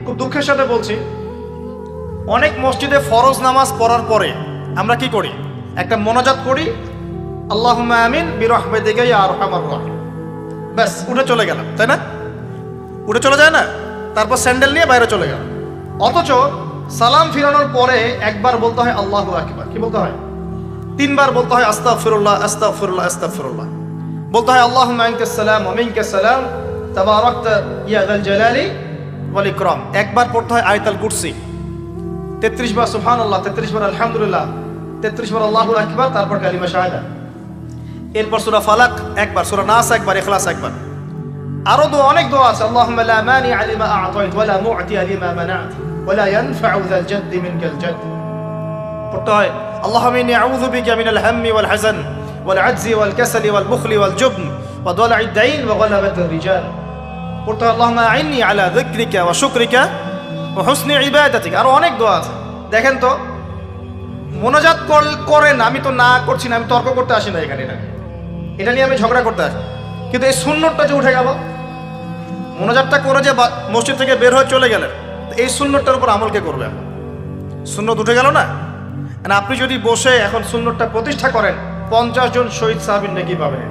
খুব দুঃখের সাথে বলছি, অনেক মসজিদে ফরজ নামাজ পড়ার পরে আমরা কি করি? একটা মোনাজাত করি, আল্লাহুম্মা আমিন বিরহমাতিকা ইয়া আরহামার রাহিম, ব্যাস উঠে চলে গেলাম, তাই না? উঠে চলে যায় না? তারপর স্যান্ডেল নিয়ে বাইরে চলে গেল। অথচ সালাম ফিরানোর পরে একবার বলতে হয় আল্লাহু আকবার, কি বলতে হয়? তিনবার বলতে হয় আস্তাগফিরুল্লাহ আস্তাগফিরুল্লাহ আস্তাগফিরুল্লাহ, বলতে হয় আল্লাহুম্মা আনকাস সালাম ওয়া মিনকাস সালাম তাবারাকতা ইয়া যাল জালালি ওয়াল ইকরাম। একবার পড়তে হয় আয়াতুল কুরসি, 33 বার সুবহানাল্লাহ, 33 বার আলহামদুলিল্লাহ, 33 বার আল্লাহু আকবার, তারপর কালিমা শাহাদা। এরপর সূরা ফালাক একবার, সূরা নাস একবার, ইখলাস একবার। আরো অনেক দোয়া আছে, আল্লাহুম্মা লা মানিআ লিমা আ'তাইত ওয়া লা মু'তিয়া লিমা মানা'ত ওয়া লা ইয়ানফা'ু যাল জাদ্দি মিনকাল জাদ। পড়তে হয় আল্লাহুম্মা ইন্নী আউযু বিকা মিনাল হাম্মি ওয়াল হাযান ওয়াল আজজি ওয়াল কাসালি ওয়াল বুখলি ওয়াল জুবন ওয়া দালা'id দাইন ওয়া গালাবাতির রিজাল। পড়তে হয় আল্লাহুম্মা আ'ইন্নী আলা যিকরিকা ওয়া শুকরিকা ওয়া হুসনি ইবাদাতিক। আরো অনেক দোয়া আছে। দেখেন তো, মোনাজাত করেন, আমি তো না করছি না, আমি তর্ক করতে আসি না এখানে, এটা নিয়ে আমি ঝগড়া করতে আসি, কিন্তু এই সুন্নতটা যে উঠে গেল, মোনাজাতটা করে যে মসজিদ থেকে বের হয়ে চলে গেলেন, এই সুন্নতটার উপর আমল কে করবে? সুন্নত উঠে গেল না? আপনি যদি বসে এখন সুন্নতটা প্রতিষ্ঠা করেন, 50 জন শহীদ সাহাবীর নেকি পাবেন।